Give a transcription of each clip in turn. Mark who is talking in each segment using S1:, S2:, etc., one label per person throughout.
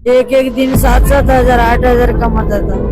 S1: एक एक दिन 7-7 हजार 8 हजार कमाता था।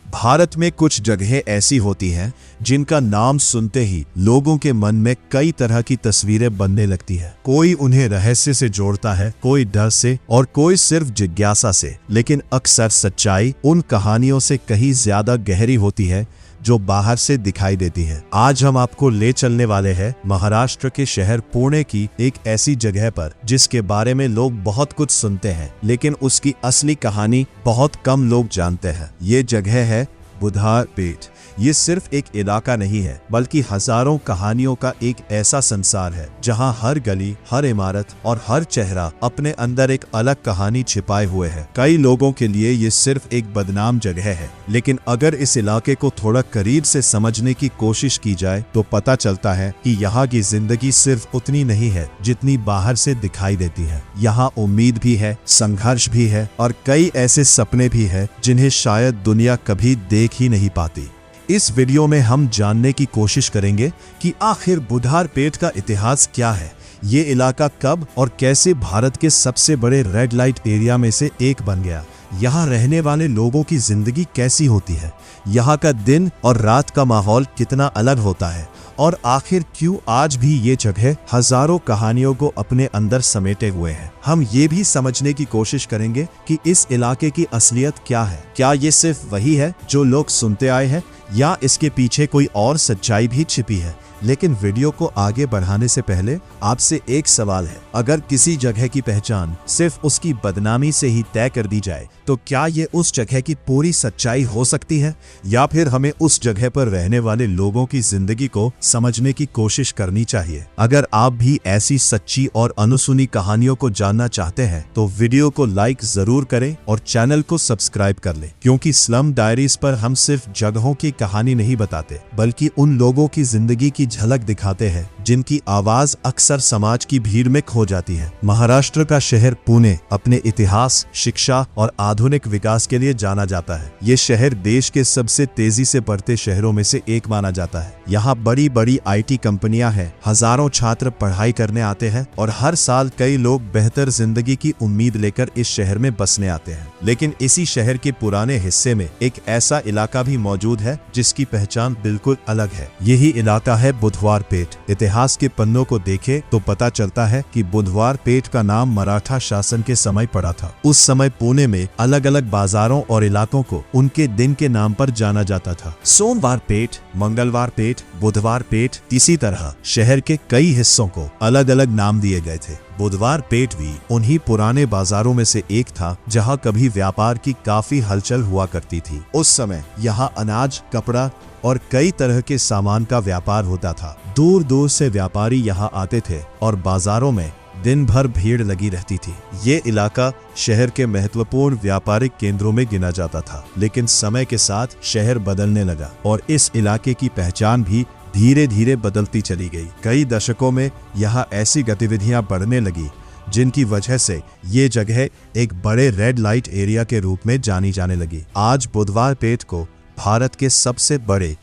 S2: भारत में कुछ जगहें ऐसी होती हैं जिनका नाम सुनते ही लोगों के मन में कई तरह की तस्वीरें बनने लगती है। कोई उन्हें रहस्य से जोड़ता है, कोई डर से और कोई सिर्फ जिज्ञासा से। लेकिन अक्सर सच्चाई उन कहानियों से कहीं ज्यादा गहरी होती है जो बाहर से दिखाई देती है। आज हम आपको ले चलने वाले हैं महाराष्ट्र के शहर पुणे की एक ऐसी जगह पर जिसके बारे में लोग बहुत कुछ सुनते हैं, लेकिन उसकी असली कहानी बहुत कम लोग जानते हैं। ये जगह है बुधवार पेठ। ये सिर्फ एक इलाका नहीं है, बल्कि हजारों कहानियों का एक ऐसा संसार है जहां हर गली, हर इमारत और हर चेहरा अपने अंदर एक अलग कहानी छिपाए हुए है। कई लोगों के लिए ये सिर्फ एक बदनाम जगह है, लेकिन अगर इस इलाके को थोड़ा करीब से समझने की कोशिश की जाए तो पता चलता है कि यहाँ की जिंदगी सिर्फ उतनी नहीं है जितनी बाहर से दिखाई देती है। यहाँ उम्मीद भी है, संघर्ष भी है और कई ऐसे सपने भी है जिन्हें शायद दुनिया कभी देख ही नहीं पाती। इस वीडियो में हम जानने की कोशिश करेंगे कि आखिर बुधवार पेठ का इतिहास क्या है, ये इलाका कब और कैसे भारत के सबसे बड़े रेड लाइट एरिया में से एक बन गया, यहाँ रहने वाले लोगों की जिंदगी कैसी होती है, यहाँ का दिन और रात का माहौल कितना अलग होता है और आखिर क्यों आज भी ये जगह हजारों कहानियों को अपने अंदर समेटे हुए है। हम ये भी समझने की कोशिश करेंगे कि इस इलाके की असलियत क्या है। क्या ये सिर्फ वही है जो लोग सुनते आए हैं या इसके पीछे कोई और सच्चाई भी छिपी है। लेकिन वीडियो को आगे बढ़ाने से पहले आपसे एक सवाल है, अगर किसी जगह की पहचान सिर्फ उसकी बदनामी से ही तय कर दी जाए तो क्या ये उस जगह की पूरी सच्चाई हो सकती है, या फिर हमें उस जगह पर रहने वाले लोगों की जिंदगी को समझने की कोशिश करनी चाहिए। अगर आप भी ऐसी सच्ची और अनसुनी कहानियों को जानना चाहते हैं तो वीडियो को लाइक जरूर करें और चैनल को सब्सक्राइब कर लें, क्योंकि स्लम डायरीज पर हम सिर्फ जगहों की कहानी नहीं बताते, बल्कि उन लोगों की जिंदगी की झलक दिखाते हैं जिनकी आवाज अक्सर समाज की भीड़ में खो जाती है। महाराष्ट्र का शहर पुणे अपने इतिहास, शिक्षा और आधुनिक विकास के लिए जाना जाता है। ये शहर देश के सबसे तेजी से बढ़ते शहरों में से एक माना जाता है। यहाँ बड़ी बड़ी IT कंपनियां हैं, हजारों छात्र पढ़ाई करने आते हैं और हर साल कई लोग बेहतर जिंदगी की उम्मीद लेकर इस शहर में बसने आते हैं। लेकिन इसी शहर के पुराने हिस्से में एक ऐसा इलाका भी मौजूद है जिसकी पहचान बिल्कुल अलग है। यही इलाका है बुधवार पेठ। इतिहास के पन्नों को देखे तो पता चलता है कि बुधवार पेठ का नाम मराठा शासन के समय पड़ा था। उस समय पुणे में अलग अलग बाजारों और इलाकों को उनके दिन के नाम पर जाना जाता था। सोमवार पेठ, मंगलवार पेठ, बुधवार पेठ, इसी तरह शहर के कई हिस्सों को अलग अलग नाम दिए गए थे। बुधवार पेठ भी उन्हीं पुराने बाजारों में से एक था जहां कभी व्यापार की काफी हलचल हुआ करती थी। उस समय यहां अनाज, कपड़ा और कई तरह के सामान का व्यापार होता था। दूर दूर से व्यापारी यहां आते थे और बाजारों में दिन भर भीड़ लगी रहती थी। ये इलाका शहर के महत्वपूर्ण व्यापारिक केंद्रों में गिना जाता था, लेकिन समय के साथ शहर बदलने लगा और इस इलाके की पहचान भी धीरे धीरे बदलती चली गई। कई दशकों में यहाँ ऐसी गतिविधियां बढ़ने लगी जिनकी वजह से ये जगह एक बड़े रेड लाइट एरिया के रूप में जानी जाने लगी। आज बुधवार पेठ को भारत के सबसे बड़े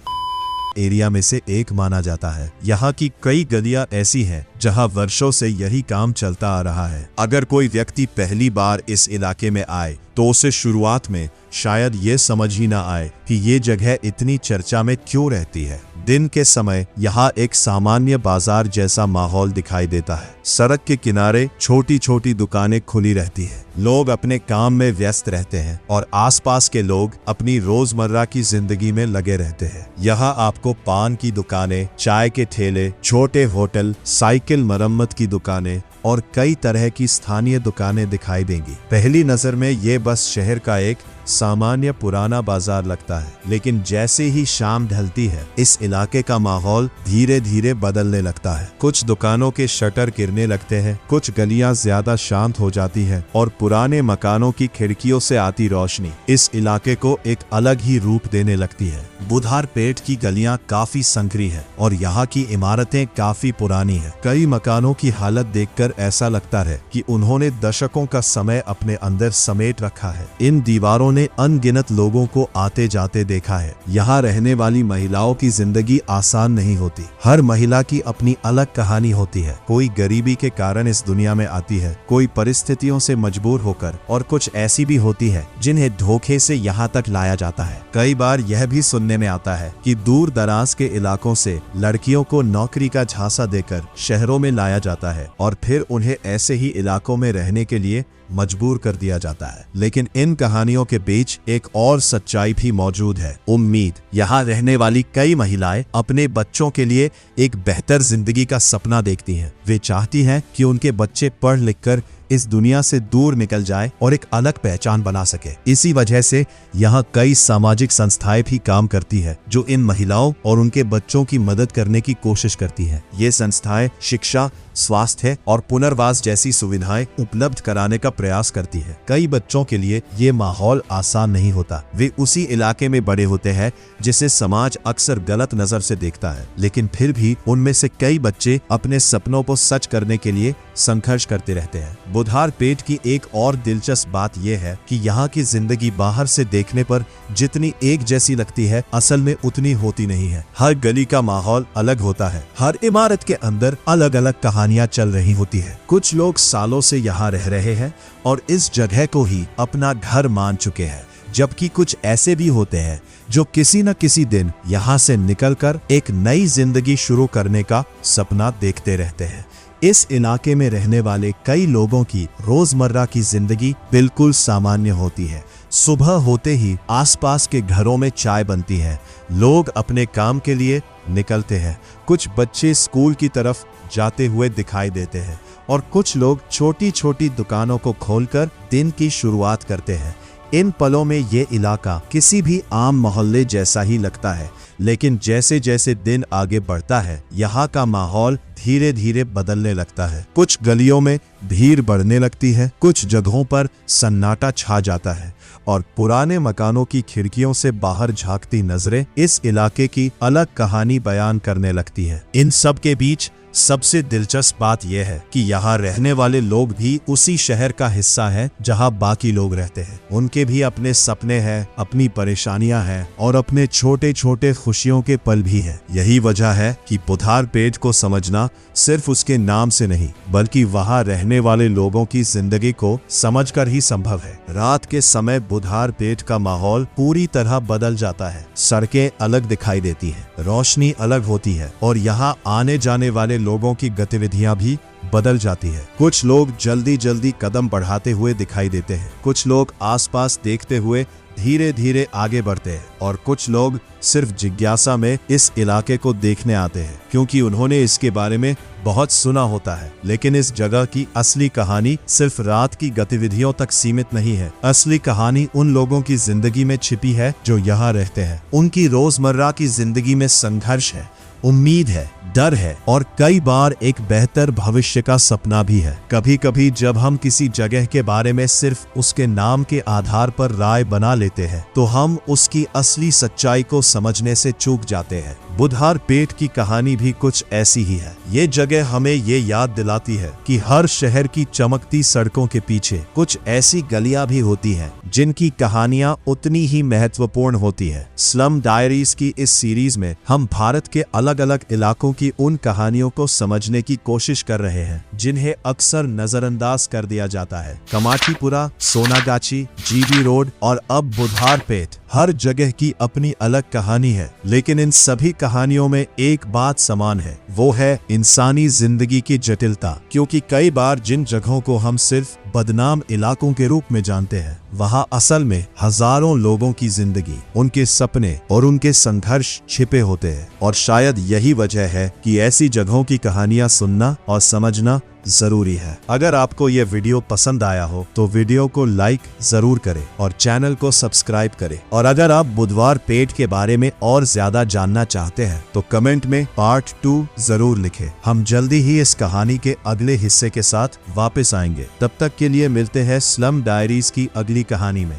S2: एरिया में से एक माना जाता है। यहाँ की कई गलियां ऐसी हैं जहां वर्षों से यही काम चलता आ रहा है। अगर कोई व्यक्ति पहली बार इस इलाके में आए तो उसे शुरुआत में शायद ये समझ ही ना आए कि ये जगह इतनी चर्चा में क्यों रहती है। दिन के समय यहाँ एक सामान्य बाजार जैसा माहौल दिखाई देता है। सड़क के किनारे छोटी छोटी दुकानें खुली रहती है, लोग अपने काम में व्यस्त रहते हैं और आसपास के लोग अपनी रोजमर्रा की जिंदगी में लगे रहते हैं। यहाँ आपको पान की दुकानें, चाय के ठेले, छोटे होटल, साइकिल मरम्मत की दुकानें और कई तरह की स्थानीय दुकानें दिखाई देंगी। पहली नजर में ये बस शहर का एक सामान्य पुराना बाजार लगता है, लेकिन जैसे ही शाम ढलती है इस इलाके का माहौल धीरे धीरे बदलने लगता है। कुछ दुकानों के शटर गिरने लगते हैं, कुछ गलियां ज्यादा शांत हो जाती हैं और पुराने मकानों की खिड़कियों से आती रोशनी इस इलाके को एक अलग ही रूप देने लगती है। बुधवार पेठ की गलियां काफी संकरी है और यहाँ की इमारतें काफी पुरानी है। कई मकानों की हालत देखकर ऐसा लगता है कि उन्होंने दशकों का समय अपने अंदर समेट रखा है। इन दीवारों उन्होंने अनगिनत लोगों को आते जाते देखा है। यहाँ रहने वाली महिलाओं की जिंदगी आसान नहीं होती। हर महिला की अपनी अलग कहानी होती है। कोई गरीबी के कारण इस दुनिया में आती है, कोई परिस्थितियों से मजबूर होकर, और कुछ ऐसी भी होती है जिन्हें धोखे से यहाँ तक लाया जाता है। कई बार यह भी सुनने में आता है कि दूर दराज के इलाकों से लड़कियों को नौकरी का झांसा देकर शहरों में लाया जाता है और फिर उन्हें ऐसे ही इलाकों में रहने के लिए मजबूर कर दिया जाता है। लेकिन इन कहानियों के बीच एक और सच्चाई भी मौजूद है, उम्मीद। यहाँ रहने वाली कई महिलाएं अपने बच्चों के लिए एक बेहतर जिंदगी का सपना देखती हैं। वे चाहती हैं कि उनके बच्चे पढ़ लिख कर इस दुनिया से दूर निकल जाए और एक अलग पहचान बना सके। इसी वजह से यहाँ कई सामाजिक संस्थाएं भी काम करती है जो इन महिलाओं और उनके बच्चों की मदद करने की कोशिश करती हैं। ये संस्थाएं शिक्षा, स्वास्थ्य और पुनर्वास जैसी सुविधाएं उपलब्ध कराने का प्रयास करती है। कई बच्चों के लिए ये माहौल आसान नहीं होता। वे उसी इलाके में बड़े होते हैं जिसे समाज अक्सर गलत नजर से देखता है, लेकिन फिर भी उनमें से कई बच्चे अपने सपनों को सच करने के लिए संघर्ष करते रहते हैं। बुधारपेट की एक और दिलचस्प बात यह है कि यहाँ की जिंदगी बाहर से देखने पर जितनी एक जैसी लगती है, असल में उतनी होती नहीं है। हर गली का माहौल अलग होता है। हर इमारत के अंदर अलग अलग कहानियां चल रही होती है। कुछ लोग सालों से यहाँ रह रहे हैं और इस जगह को ही अपना घर मान चुके हैं, जबकि कुछ ऐसे भी होते हैं जो किसी न किसी दिन यहाँ से निकलकर एक नई जिंदगी शुरू करने का सपना देखते रहते हैं। इस इलाके में रहने वाले कई लोगों की रोजमर्रा की जिंदगी बिल्कुल सामान्य होती है। सुबह होते ही आसपास के घरों में चाय बनती है। लोग अपने काम के लिए निकलते हैं। कुछ बच्चे स्कूल की तरफ जाते हुए दिखाई देते हैं और कुछ लोग छोटी छोटी दुकानों को खोलकर दिन की शुरुआत करते हैं। इन पलों में ये इलाका किसी भी आम मोहल्ले जैसा ही लगता है, लेकिन जैसे जैसे दिन आगे बढ़ता है, यहाँ का माहौल धीरे धीरे बदलने लगता है। कुछ गलियों में भीड़ बढ़ने लगती है, कुछ जगहों पर सन्नाटा छा जाता है और पुराने मकानों की खिड़कियों से बाहर झांकती नजरें इस इलाके की अलग कहानी बयान करने लगती है। इन सब के बीच सबसे दिलचस्प बात यह है कि यहाँ रहने वाले लोग भी उसी शहर का हिस्सा हैं जहाँ बाकी लोग रहते हैं। उनके भी अपने सपने हैं, अपनी परेशानियां हैं और अपने छोटे छोटे खुशियों के पल भी हैं। यही वजह है कि बुधारपेट को समझना सिर्फ उसके नाम से नहीं, बल्कि वहाँ रहने वाले लोगों की जिंदगी को समझकर ही संभव है। रात के समय बुधारपेट का माहौल पूरी तरह बदल जाता है। सड़कें अलग दिखाई देती हैं, रोशनी अलग होती है और यहाँ आने जाने वाले लोगों की गतिविधियां भी बदल जाती है। कुछ लोग जल्दी जल्दी कदम बढ़ाते हुए दिखाई देते हैं, कुछ लोग आसपास देखते हुए धीरे धीरे आगे बढ़ते हैं और कुछ लोग सिर्फ जिज्ञासा में इस इलाके को देखने आते हैं, क्योंकि उन्होंने इसके बारे में बहुत सुना होता है। लेकिन इस जगह की असली कहानी सिर्फ रात की गतिविधियों तक सीमित नहीं है। असली कहानी उन लोगों की जिंदगी में छिपी है जो यहाँ रहते हैं। उनकी रोजमर्रा की जिंदगी में संघर्ष है, उम्मीद है, डर है और कई बार एक बेहतर भविष्य का सपना भी है। कभी कभी जब हम किसी जगह के बारे में सिर्फ उसके नाम के आधार पर राय बना लेते हैं, तो हम उसकी असली सच्चाई को समझने से चूक जाते हैं। बुधारपेट की कहानी भी कुछ ऐसी ही है। ये जगह हमें ये याद दिलाती है कि हर शहर की चमकती सड़कों के पीछे कुछ ऐसी गलियां भी होती हैं जिनकी कहानियां उतनी ही महत्वपूर्ण होती है। स्लम डायरीज की इस सीरीज में हम भारत के अलग अलग इलाकों की उन कहानियों को समझने की कोशिश कर रहे हैं जिन्हें अक्सर नजरअंदाज कर दिया जाता है। कमाठीपुरा, सोनागाछी, जीबी रोड और अब बुधारपेट, हर जगह की अपनी अलग कहानी है, लेकिन इन सभी कहानियों में एक बात समान है, वो है इंसानी जिंदगी की जटिलता। क्योंकि कई बार जिन जगहों को हम सिर्फ बदनाम इलाकों के रूप में जानते हैं, वहाँ असल में हजारों लोगों की जिंदगी, उनके सपने और उनके संघर्ष छिपे होते हैं। और शायद यही वजह है कि ऐसी जगहों की कहानियां सुनना और समझना जरूरी है। अगर आपको ये वीडियो पसंद आया हो तो वीडियो को लाइक जरूर करें और चैनल को सब्सक्राइब करें। और अगर आप बुधवारपेट के बारे में और ज्यादा जानना चाहते हैं तो कमेंट में पार्ट 2 जरूर लिखें। हम जल्दी ही इस कहानी के अगले हिस्से के साथ वापस आएंगे। तब तक के लिए मिलते हैं स्लम डायरीज की अगली कहानी में।